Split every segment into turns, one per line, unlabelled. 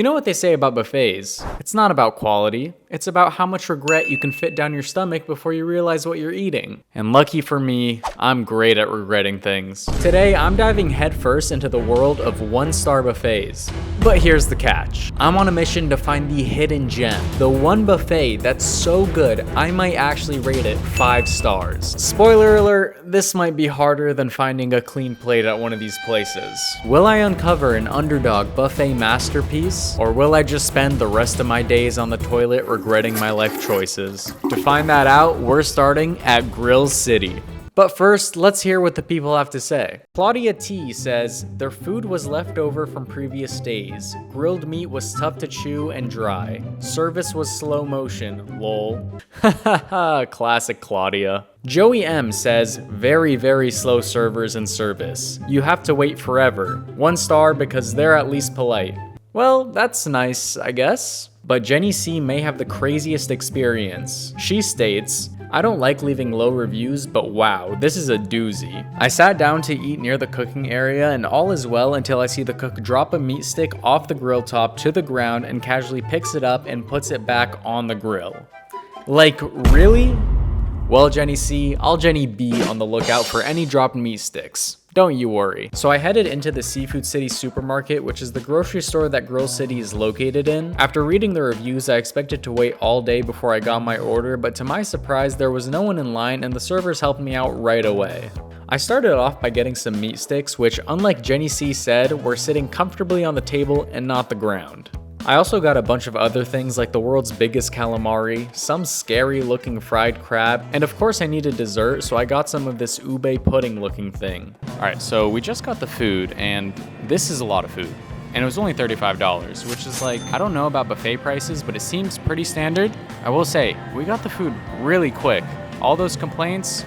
You know what they say about buffets? It's not about quality, it's about how much regret you can fit down your stomach before you realize what you're eating. And lucky for me, I'm great at regretting things. Today, I'm diving headfirst into the world of one-star buffets. But here's the catch. I'm on a mission to find the hidden gem. The one buffet that's so good, I might actually rate it 5 stars. Spoiler alert, this might be harder than finding a clean plate at one of these places. Will I uncover an underdog buffet masterpiece? Or will I just spend the rest of my days on the toilet regretting my life choices? To find that out, we're starting at Grill City. But first, let's hear what the people have to say. Claudia T says, their food was left over from previous days. Grilled meat was tough to chew and dry. Service was slow motion, lol. Hahaha, classic Claudia. Joey M says, very slow servers in service. You have to wait forever. 1 star because they're at least polite. Well, that's nice, I guess. But Jenny C may have the craziest experience. She states, I don't like leaving low reviews, but wow, this is a doozy. I sat down to eat near the cooking area and all is well until I see the cook drop a meat stick off the grill top to the ground and casually picks it up and puts it back on the grill. Like, really? Well, Jenny C, I'll Jenny B on the lookout for any dropped meat sticks. Don't you worry. So I headed into the Seafood City supermarket, which is the grocery store that Grill City is located in. After reading the reviews, I expected to wait all day before I got my order, but to my surprise, there was no one in line and the servers helped me out right away. I started off by getting some meat sticks, which, unlike Jenny C said, were sitting comfortably on the table and not the ground. I also got a bunch of other things like the world's biggest calamari, some scary looking fried crab, and of course I needed dessert, so I got some of this ube pudding looking thing. Alright, so we just got the food, and this is a lot of food. And it was only $35, which is like, I don't know about buffet prices, but it seems pretty standard. I will say, we got the food really quick. All those complaints,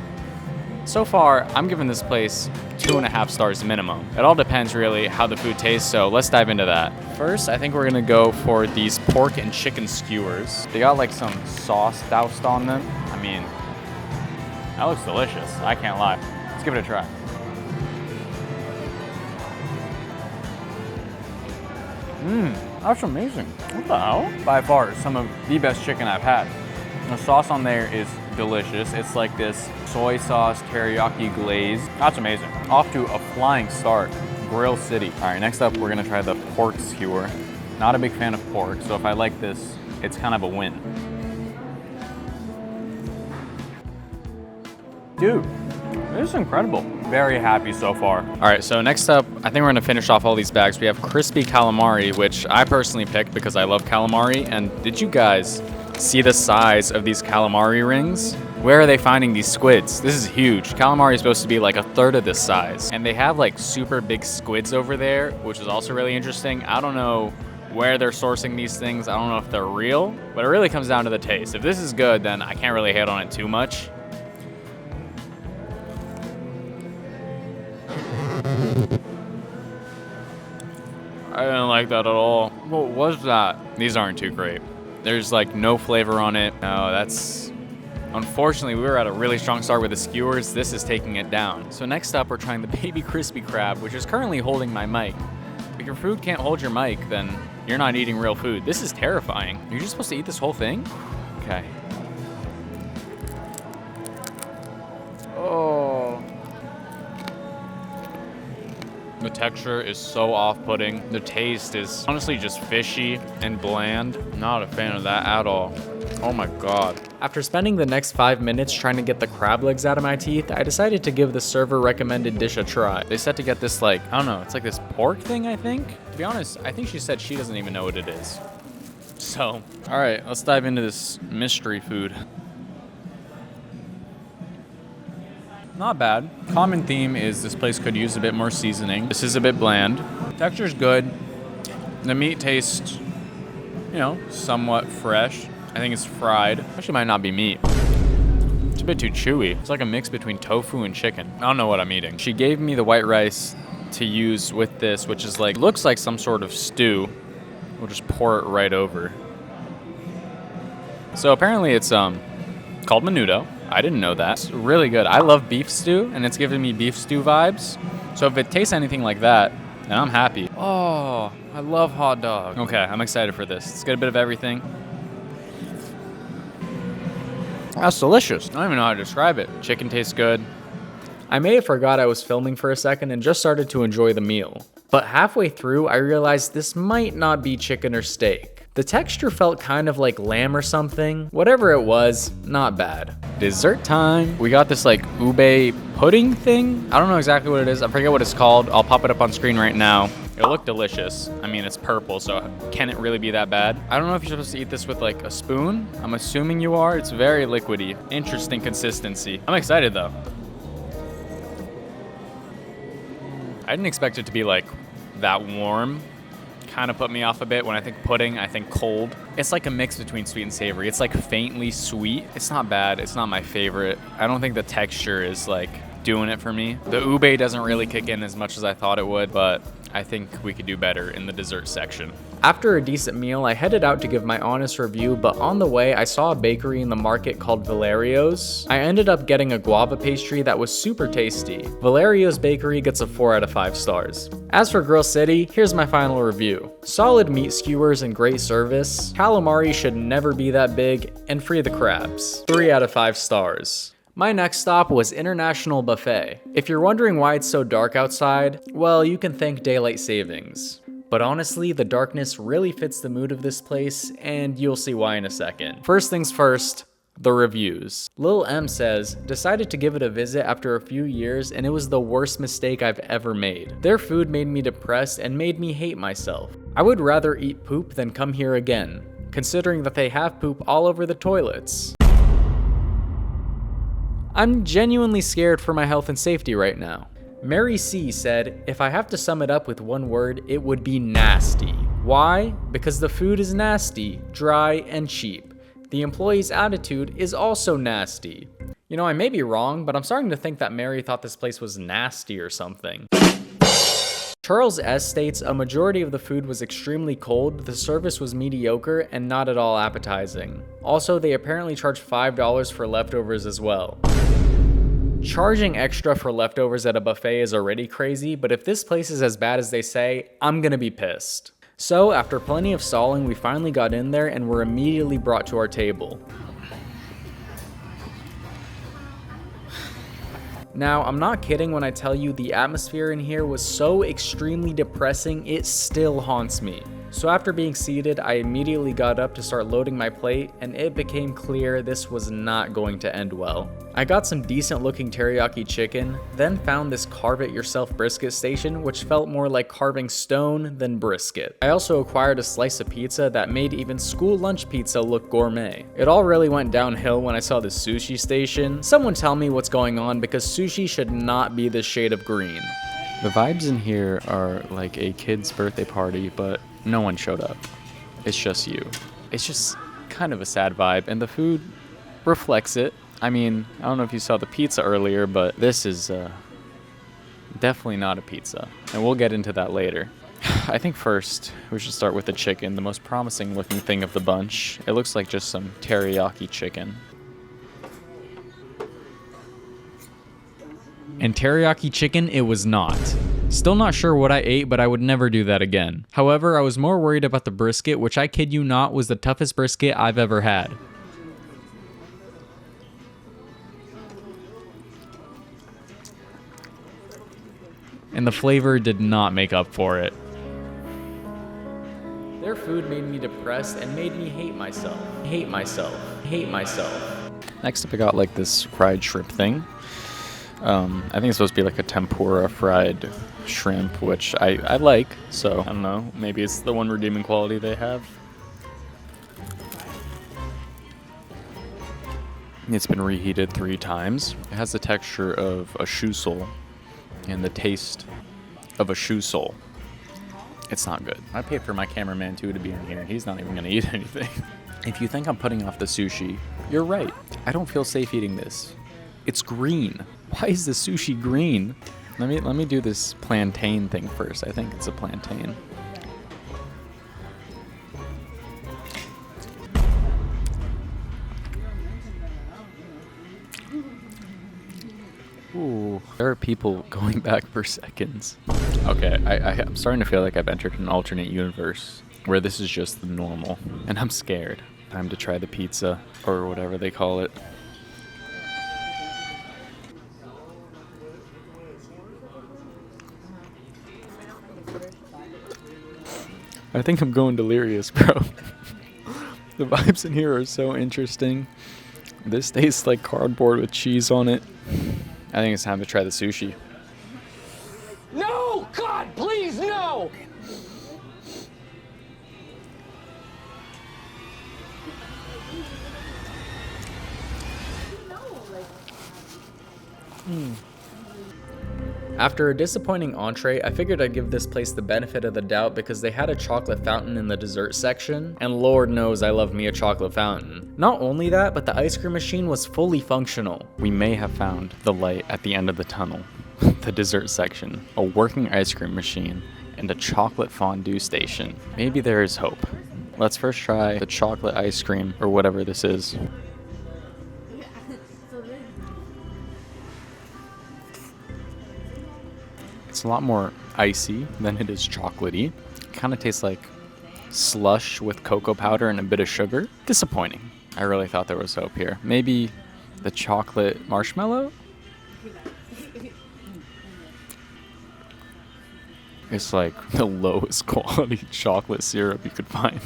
so far, I'm giving this place 2.5 stars minimum. It all depends really how the food tastes, so let's dive into that. First, I think we're gonna go for these pork and chicken skewers. They got like some sauce doused on them. I mean, that looks delicious, I can't lie. Let's give it a try. That's amazing. What the hell? By far, some of the best chicken I've had. The sauce on there is delicious. It's like this soy sauce teriyaki glaze. That's amazing. Off to a flying start. Grill City. All right, next up, we're gonna try the pork skewer. Not a big fan of pork, so if I like this, it's kind of a win. Dude, this is incredible. Very happy so far. All right, so next up, I think we're gonna finish off all these bags. We have crispy calamari, which I personally picked because I love calamari. And did you guys see the size of these calamari rings? Where are they finding these squids? This is huge. Calamari is supposed to be like 1/3 of this size. And they have like super big squids over there, which is also really interesting. I don't know where they're sourcing these things. I don't know if they're real, but it really comes down to the taste. If this is good, then I can't really hate on it too much. I didn't like that at all. What was that? These aren't too great. There's like no flavor on it. No, that's... Unfortunately, we were at a really strong start with the skewers. This is taking it down. So next up, we're trying the baby crispy crab, which is currently holding my mic. If your food can't hold your mic, then you're not eating real food. This is terrifying. You're just supposed to eat this whole thing? Okay. Oh. The texture is so off-putting. The taste is honestly just fishy and bland. Not a fan of that at all. Oh my God. After spending the next 5 minutes trying to get the crab legs out of my teeth, I decided to give the server recommended dish a try. They said to get this like, I don't know, it's like this pork thing, I think? To be honest, I think she said she doesn't even know what it is. So, all right, let's dive into this mystery food. Not bad. Common theme is this place could use a bit more seasoning. This is a bit bland. Texture's good. The meat tastes, you know, somewhat fresh. I think it's fried. Actually might not be meat. It's a bit too chewy. It's like a mix between tofu and chicken. I don't know what I'm eating. She gave me the white rice to use with this, which is like, looks like some sort of stew. We'll just pour it right over. So apparently it's called menudo. I didn't know that. It's really good. I love beef stew, and it's giving me beef stew vibes. So if it tastes anything like that, then I'm happy. Oh, I love hot dog. Okay, I'm excited for this. Let's get a bit of everything. That's delicious. I don't even know how to describe it. Chicken tastes good. I may have forgot I was filming for a second and just started to enjoy the meal. But halfway through, I realized this might not be chicken or steak. The texture felt kind of like lamb or something. Whatever it was, not bad. Dessert time. We got this like ube pudding thing. I don't know exactly what it is. I forget what it's called. I'll pop it up on screen right now. It looked delicious. I mean, it's purple, so can it really be that bad? I don't know if you're supposed to eat this with like a spoon. I'm assuming you are. It's very liquidy. Interesting consistency. I'm excited though. I didn't expect it to be like that warm. Kind of put me off a bit. When I think pudding, I think cold. It's like a mix between sweet and savory. It's like faintly sweet. It's not bad. It's not my favorite. I don't think the texture is like doing it for me. The ube doesn't really kick in as much as I thought it would, but I think we could do better in the dessert section. After a decent meal, I headed out to give my honest review, but on the way, I saw a bakery in the market called Valerio's. I ended up getting a guava pastry that was super tasty. Valerio's Bakery gets a 4 out of 5 stars. As for Grill City, here's my final review. Solid meat skewers and great service. Calamari should never be that big, and free the crabs. 3 out of 5 stars. My next stop was International Buffet. If you're wondering why it's so dark outside, well, you can thank daylight savings. But honestly, the darkness really fits the mood of this place, and you'll see why in a second. First things first, the reviews. Lil M says, decided to give it a visit after a few years, and it was the worst mistake I've ever made. Their food made me depressed and made me hate myself. I would rather eat poop than come here again, considering that they have poop all over the toilets. I'm genuinely scared for my health and safety right now. Mary C said, if I have to sum it up with one word, it would be nasty. Why? Because the food is nasty, dry, and cheap. The employee's attitude is also nasty. You know, I may be wrong, but I'm starting to think that Mary thought this place was nasty or something. Charles S states a majority of the food was extremely cold, the service was mediocre, and not at all appetizing. Also, they apparently charge $5 for leftovers as well. Charging extra for leftovers at a buffet is already crazy, but if this place is as bad as they say, I'm gonna be pissed. So, after plenty of stalling, we finally got in there and were immediately brought to our table. Now, I'm not kidding when I tell you the atmosphere in here was so extremely depressing, it still haunts me. So after being seated, I immediately got up to start loading my plate, and it became clear this was not going to end well. I got some decent looking teriyaki chicken, then found this carve it yourself brisket station, which felt more like carving stone than brisket. I also acquired a slice of pizza that made even school lunch pizza look gourmet. It all really went downhill when I saw the sushi station. Someone tell me what's going on, because sushi should not be this shade of green. The vibes in here are like a kid's birthday party, but no one showed up. It's just you. It's just kind of a sad vibe, and the food reflects it. I mean, I don't know if you saw the pizza earlier, but this is definitely not a pizza, and we'll get into that later. I think first we should start with the chicken, the most promising looking thing of the bunch. It looks like just some teriyaki chicken. And teriyaki chicken, it was not. Still not sure what I ate, but I would never do that again. However, I was more worried about the brisket, which I kid you not was the toughest brisket I've ever had. And the flavor did not make up for it. Their food made me depressed and made me hate myself. Hate myself. Hate myself. Next up I got like this fried shrimp thing. I think it's supposed to be like a tempura fried shrimp, which I like, so I don't know, maybe it's the one redeeming quality they have. It's been reheated 3 times. It has the texture of a shoe sole and the taste of a shoe sole. It's not good. I paid for my cameraman too to be in here. He's not even gonna eat anything. If you think I'm putting off the sushi, you're right. I don't feel safe eating this. It's green. Why is the sushi green? Let me do this plantain thing first. I think it's a plantain. Ooh, there are people going back for seconds. Okay, I'm starting to feel like I've entered an alternate universe where this is just the normal, and I'm scared. Time to try the pizza, or whatever they call it. I think I'm going delirious, bro. The vibes in here are so interesting. This tastes like cardboard with cheese on it. I think it's time to try the sushi.
No! God, please, no!
After a disappointing entree, I figured I'd give this place the benefit of the doubt because they had a chocolate fountain in the dessert section, and Lord knows I love me a chocolate fountain. Not only that, but the ice cream machine was fully functional. We may have found the light at the end of the tunnel. The dessert section, a working ice cream machine, and a chocolate fondue station. Maybe there is hope. Let's first try the chocolate ice cream, or whatever this is. It's a lot more icy than it is chocolatey. Kind of tastes like slush with cocoa powder and a bit of sugar. Disappointing. I really thought there was hope here. Maybe the chocolate marshmallow? It's like the lowest quality chocolate syrup you could find.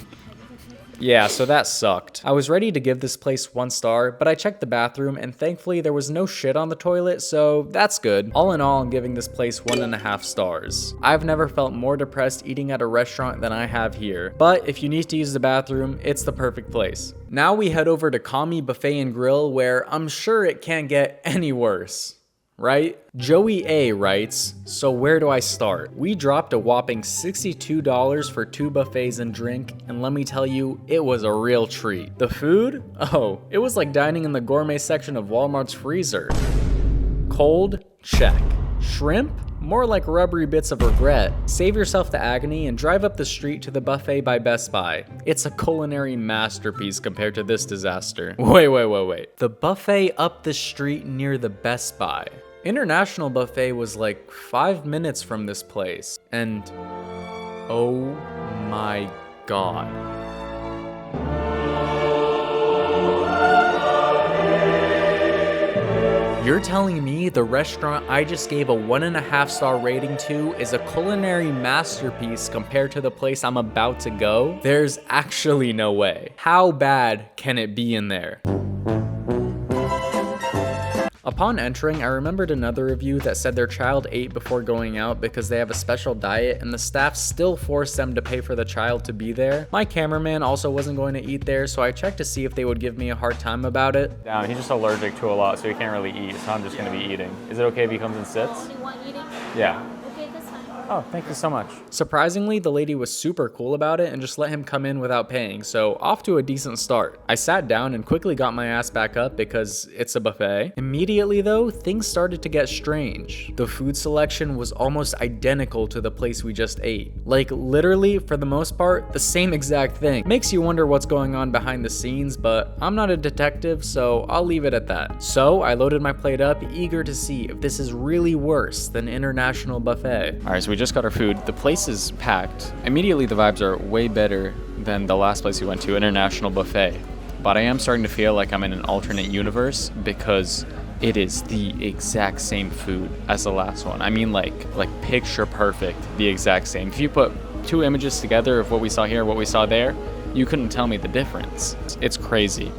Yeah, so that sucked. I was ready to give this place 1 star, but I checked the bathroom and thankfully there was no shit on the toilet, so that's good. All in all, I'm giving this place 1.5 stars. I've never felt more depressed eating at a restaurant than I have here, but if you need to use the bathroom, it's the perfect place. Now we head over to Kami Buffet and Grill, where I'm sure it can't get any worse. Right? Joey A writes, so where do I start? We dropped a whopping $62 for 2 buffets and drink, and let me tell you, it was a real treat. The food? Oh, it was like dining in the gourmet section of Walmart's freezer. Cold? Check. Shrimp? More like rubbery bits of regret. Save yourself the agony and drive up the street to the buffet by Best Buy. It's a culinary masterpiece compared to this disaster. Wait. The buffet up the street near the Best Buy. International Buffet was like 5 minutes from this place. And oh my god. You're telling me the restaurant I just gave a 1.5 star rating to is a culinary masterpiece compared to the place I'm about to go? There's actually no way. How bad can it be in there? Upon entering, I remembered another review that said their child ate before going out because they have a special diet and the staff still forced them to pay for the child to be there. My cameraman also wasn't going to eat there, so I checked to see if they would give me a hard time about it.
He's just allergic to a lot, so he can't really eat, so I'm just going to be eating. Is it okay if he comes and sits?
Only one eating?
Yeah.
Okay, that's fine.
Oh, thank you so much.
Surprisingly, the lady was super cool about it and just let him come in without paying, so off to a decent start. I sat down and quickly got my ass back up because it's a buffet. Immediately though, things started to get strange. The food selection was almost identical to the place we just ate. Like literally, for the most part, the same exact thing. Makes you wonder what's going on behind the scenes, but I'm not a detective, so I'll leave it at that. So I loaded my plate up, eager to see if this is really worse than International Buffet. All right, so we just got our food. The place is packed. Immediately, the vibes are way better than the last place we went to, International Buffet. But I am starting to feel like I'm in an alternate universe because it is the exact same food as the last one. I mean, like picture perfect, the exact same. If you put 2 images together of what we saw here, what we saw there, you couldn't tell me the difference. It's crazy.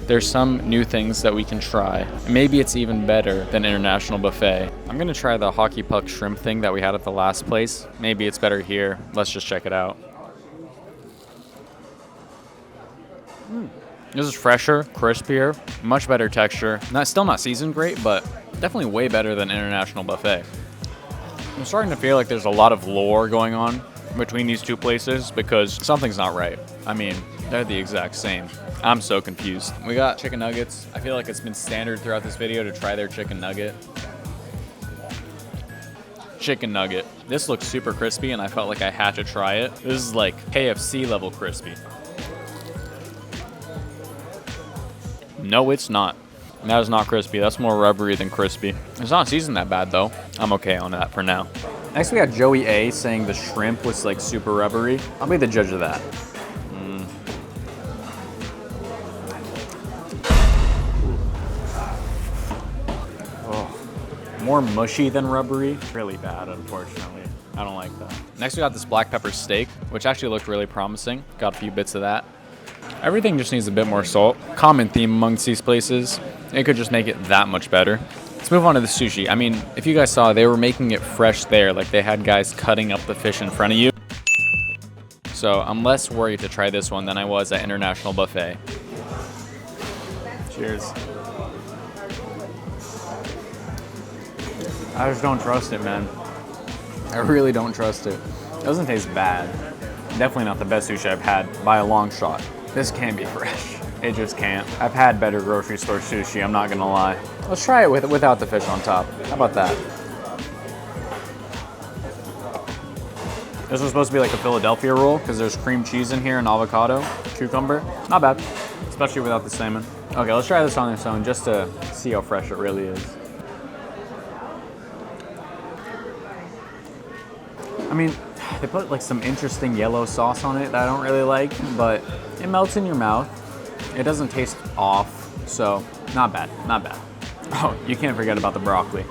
There's some new things that we can try. Maybe it's even better than International Buffet. I'm gonna try the hockey puck shrimp thing that we had at the last place. Maybe it's better here. Let's just check it out. This is fresher, crispier, much better texture. Still not seasoned great, but definitely way better than International Buffet. I'm starting to feel like there's a lot of lore going on between these two places because something's not right. I mean, they're the exact same. I'm so confused. We got chicken nuggets. I feel like it's been standard throughout this video to try their chicken nugget. Chicken nugget. This looks super crispy and I felt like I had to try it. This is like KFC level crispy. No, it's not. That is not crispy. That's more rubbery than crispy. It's not seasoned that bad though. I'm okay on that for now. Next we got Joey A saying the shrimp was like super rubbery. I'll be the judge of that. More mushy than rubbery. Really bad, unfortunately. I don't like that. Next we got this black pepper steak, which actually looked really promising. Got a few bits of that. Everything just needs a bit more salt. Common theme amongst these places. It could just make it that much better. Let's move on to the sushi. I mean, if you guys saw, they were making it fresh there. Like they had guys cutting up the fish in front of you. So I'm less worried to try this one than I was at International Buffet. Cheers. I just don't trust it, man. I really don't trust it. It doesn't taste bad. Definitely not the best sushi I've had by a long shot. This can't be fresh. It just can't. I've had better grocery store sushi, I'm not gonna lie. Let's try it without the fish on top. How about that? This was supposed to be like a Philadelphia roll because there's cream cheese in here and avocado, cucumber. Not bad, especially without the salmon. Okay, let's try this on its own just to see how fresh it really is. I mean, they put like some interesting yellow sauce on it that I don't really like, but it melts in your mouth. It doesn't taste off, so not bad, not bad. Oh, you can't forget about the broccoli.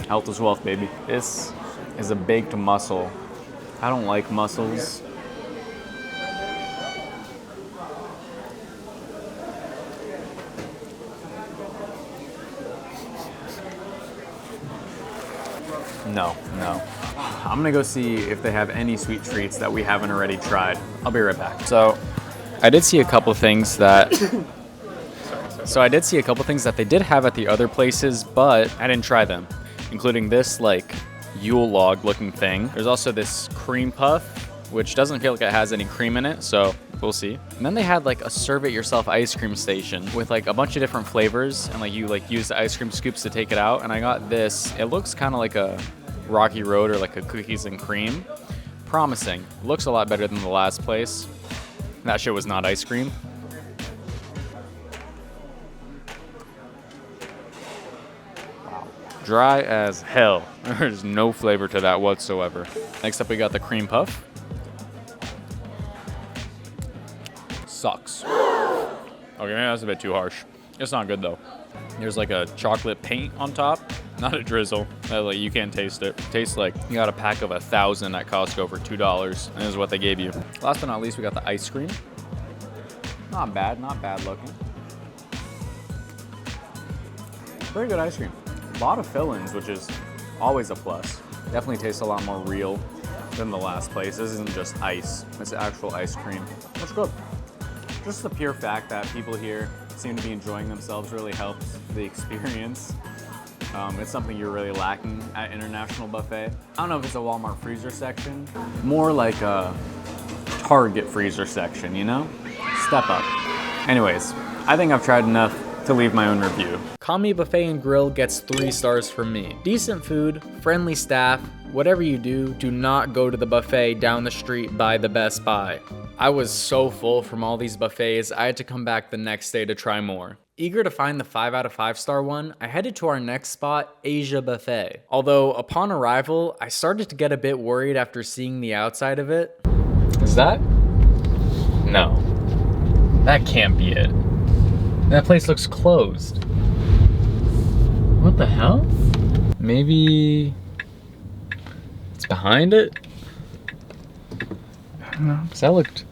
Health is wealth, baby. This is a baked mussel. I don't like mussels. No. I'm gonna go see if they have any sweet treats that we haven't already tried. I'll be right back. So, I did see a couple things that they did have at the other places, but I didn't try them, including this like Yule log looking thing. There's also this cream puff, which doesn't feel like it has any cream in it, so we'll see. And then they had like a serve it yourself ice cream station with like a bunch of different flavors, and like you like use the ice cream scoops to take it out. And I got this. It looks kind of like a Rocky Road or like a cookies and cream. Promising. Looks a lot better than the last place. That shit was not ice cream. Wow. Dry as hell. There's no flavor to that whatsoever. Next up we got the cream puff. Sucks. Okay, maybe that's a bit too harsh. It's not good though. There's like a chocolate paint on top, not a drizzle. Like you can't taste it. Tastes like you got a pack of 1,000 at Costco for $2, and this is what they gave you. Last but not least, we got the ice cream. Not bad looking. Very good ice cream. A lot of fill-ins, which is always a plus. Definitely tastes a lot more real than the last place. This isn't just ice, it's actual ice cream. That's good. Just the pure fact that people here seem to be enjoying themselves really helps the experience. It's something you're really lacking at International Buffet. I don't know if it's a Walmart freezer section, more like a Target freezer section, you know? Step up. Anyways, I think I've tried enough to leave my own review. Kami Buffet and Grill gets 3 stars from me. Decent food, friendly staff. Whatever you do not go to the buffet down the street by the Best Buy. I was so full from all these buffets, I had to come back the next day to try more. Eager to find the 5 out of 5 star one, I headed to our next spot, Asia Buffet. Although upon arrival, I started to get a bit worried after seeing the outside of it. Is that? No. That can't be it. That place looks closed. What the hell? Maybe it's behind it? I don't know, because that looked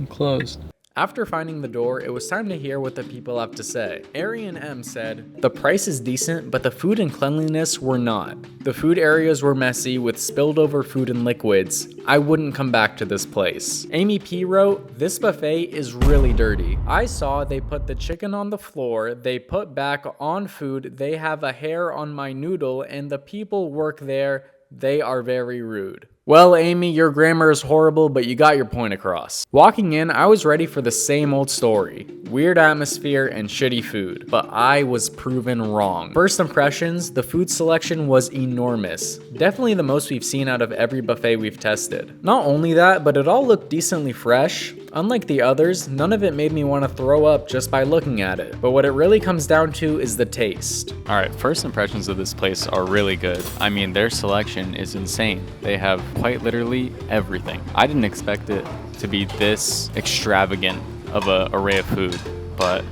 closed. After finding the door, it was time to hear what the people have to say. Arian M said, "The price is decent, but the food and cleanliness were not. The food areas were messy with spilled over food and liquids. I wouldn't come back to this place." Amy P wrote, "This buffet is really dirty. I saw they put the chicken on the floor, they put back on food, they have a hair on my noodle, and the people work there, they are very rude." Well, Amy, your grammar is horrible, but you got your point across. Walking in, I was ready for the same old story. Weird atmosphere and shitty food, but I was proven wrong. First impressions, the food selection was enormous. Definitely the most we've seen out of every buffet we've tested. Not only that, but it all looked decently fresh. Unlike the others, none of it made me want to throw up just by looking at it. But what it really comes down to is the taste. All right, first impressions of this place are really good. I mean, their selection is insane. They have quite literally everything. I didn't expect it to be this extravagant of an array of food, but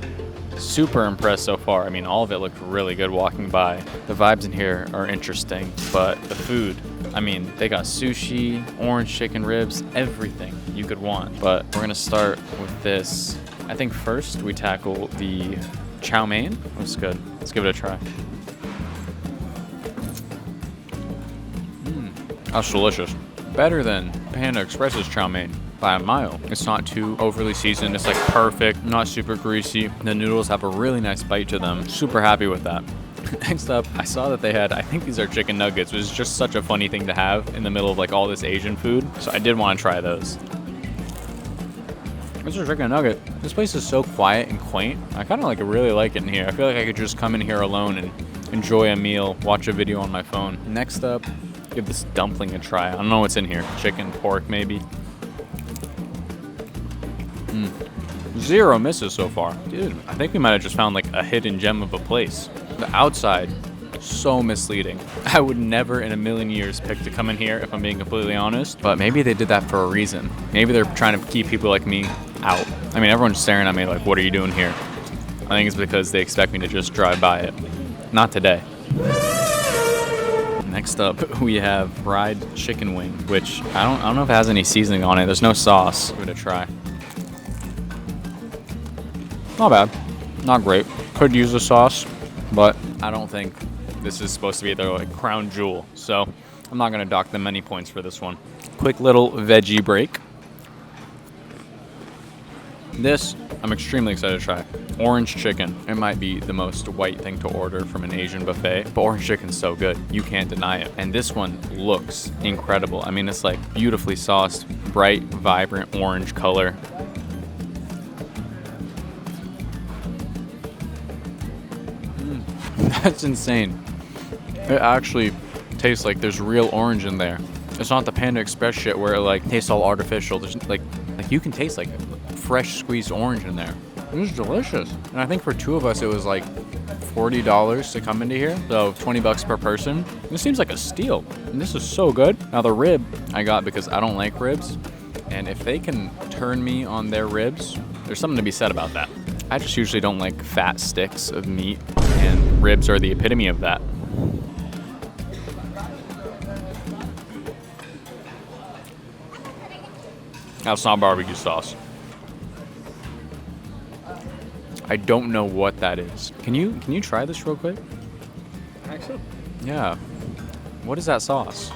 super impressed so far. I mean, all of it looked really good walking by. The vibes in here are interesting, but the food, I mean, they got sushi, orange chicken ribs, everything you could want. But we're gonna start with this. I think first we tackle the chow mein. Looks good. Let's give it a try. That's delicious. Better than Panda Express's chow mein by a mile. It's not too overly seasoned. It's like perfect, not super greasy. The noodles have a really nice bite to them. Super happy with that. Next up, I saw that they had, I think these are chicken nuggets, which is just such a funny thing to have in the middle of like all this Asian food. So I did want to try those. This is a chicken nugget. This place is so quiet and quaint. I kind of like really like it in here. I feel like I could just come in here alone and enjoy a meal, watch a video on my phone. Next up, give this dumpling a try. I don't know what's in here. Chicken, pork, maybe. Zero misses so far. Dude, I think we might have just found like a hidden gem of a place. The outside, so misleading. I would never in a million years pick to come in here if I'm being completely honest, but maybe they did that for a reason. Maybe they're trying to keep people like me out. I mean, everyone's staring at me like, what are you doing here? I think it's because they expect me to just drive by it. Not today. Next up, we have fried chicken wing, which I don't know if it has any seasoning on it. There's no sauce. Give it a try. Not bad. Not great. Could use a sauce, but I don't think this is supposed to be their like crown jewel. So I'm not gonna dock them any points for this one. Quick little veggie break. This, I'm extremely excited to try. Orange chicken. It might be the most white thing to order from an Asian buffet, but orange chicken's so good. You can't deny it. And this one looks incredible. I mean, it's like beautifully sauced, bright, vibrant orange color. That's insane. It actually tastes like there's real orange in there. It's not the Panda Express shit where it like tastes all artificial. There's like you can taste like fresh squeezed orange in there. This is delicious. And I think for two of us, it was like $40 to come into here. So 20 bucks per person. This seems like a steal. And this is so good. Now the rib I got because I don't like ribs. And if they can turn me on their ribs, there's something to be said about that. I just usually don't like fat sticks of meat, and ribs are the epitome of that. That's not barbecue sauce. I don't know what that is. Can you try this real quick?
Actually?
Yeah. What is that sauce?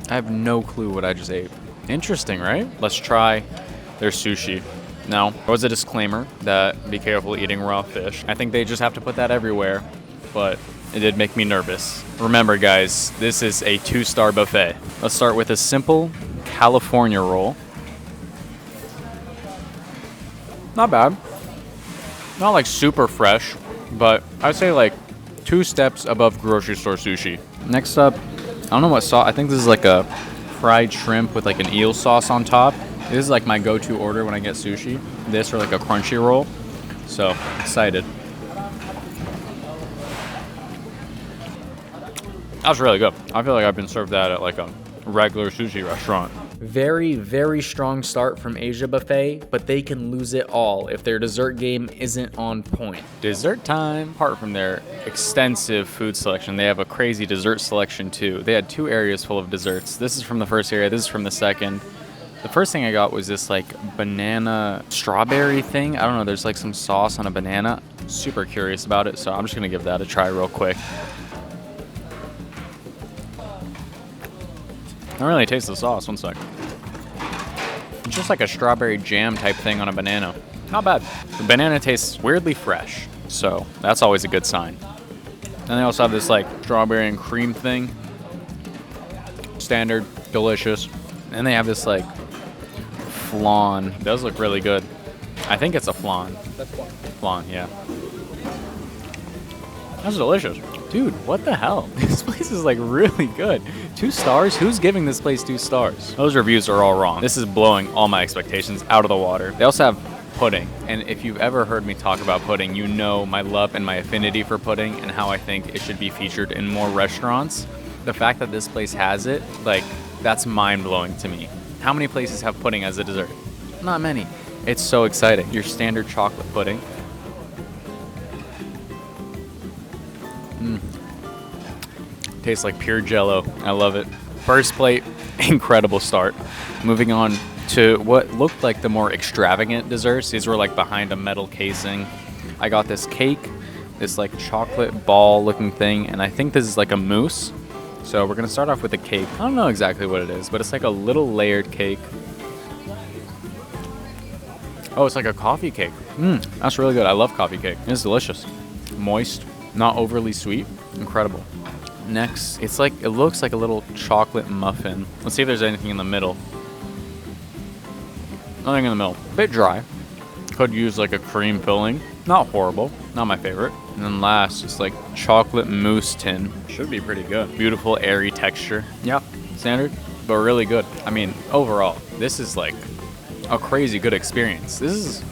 I have no clue what I just ate. Interesting, right? Let's try their sushi. Now, there was a disclaimer that be careful eating raw fish. I think they just have to put that everywhere, but it did make me nervous. Remember, guys, this is a 2-star buffet. Let's start with a simple California roll. Not bad. Not like super fresh, but I'd say like 2 steps above grocery store sushi. Next up, I don't know what sauce. I think this is like a fried shrimp with like an eel sauce on top. This is like my go-to order when I get sushi. This or like a crunchy roll. So, excited. That was really good. I feel like I've been served that at like a regular sushi restaurant. Very, very strong start from Asia Buffet, but they can lose it all if their dessert game isn't on point. Dessert time. Apart from their extensive food selection, they have a crazy dessert selection too. They had 2 areas full of desserts. This is from the first area, this is from the second. The first thing I got was this like banana strawberry thing. I don't know, there's like some sauce on a banana. Super curious about it, so I'm just gonna give that a try real quick. I don't really taste the sauce, one sec. It's just like a strawberry jam type thing on a banana. Not bad. The banana tastes weirdly fresh, so that's always a good sign. And they also have this like strawberry and cream thing. Standard, delicious. And they have this like flan. It does look really good. I think it's a flan.
That's flan.
Flan, yeah. That's delicious. Dude, what the hell? This place is like really good. 2 stars? Who's giving this place 2 stars? Those reviews are all wrong. This is blowing all my expectations out of the water. They also have pudding. And if you've ever heard me talk about pudding, you know my love and my affinity for pudding and how I think it should be featured in more restaurants. The fact that this place has it, like, that's mind-blowing to me. How many places have pudding as a dessert? Not many. It's so exciting. Your standard chocolate pudding. Tastes like pure Jello. I love it. First plate, incredible start. Moving on to what looked like the more extravagant desserts. These were like behind a metal casing. I got this cake, this like chocolate ball looking thing, and I think this is like a mousse. So we're gonna start off with the cake. I don't know exactly what it is, but it's like a little layered cake. Oh, it's like a coffee cake. That's really good. I love coffee cake. It's delicious. Moist, not overly sweet. Incredible. Next, it's like, it looks like a little chocolate muffin. Let's see if there's anything in the middle. Nothing in the middle. A bit dry. Could use like a cream filling. Not horrible. Not my favorite. And then last, it's like chocolate mousse tin. Should be pretty good. Beautiful, airy texture. Yeah, standard, but really good. I mean, overall, this is like a crazy good experience. This is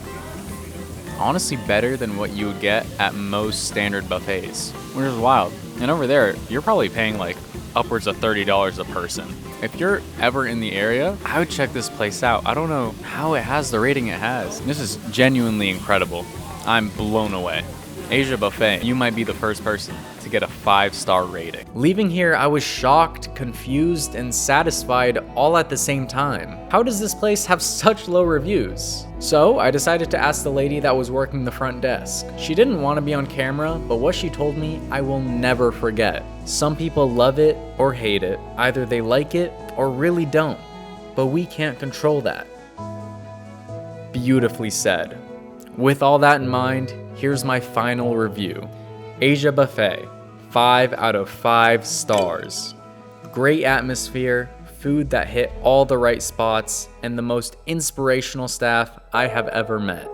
honestly better than what you would get at most standard buffets, which is wild. And over there, you're probably paying like upwards of $30 a person. If you're ever in the area, I would check this place out. I don't know how it has the rating it has. This is genuinely incredible. I'm blown away. Asia Buffet, you might be the first person to get a 5-star rating. Leaving here, I was shocked, confused, and satisfied all at the same time. How does this place have such low reviews? So I decided to ask the lady that was working the front desk. She didn't want to be on camera, but what she told me, I will never forget. Some people love it or hate it. Either they like it or really don't, but we can't control that. Beautifully said. With all that in mind, here's my final review. Asia Buffet, 5 out of 5 stars. Great atmosphere, food that hit all the right spots, and the most inspirational staff I have ever met.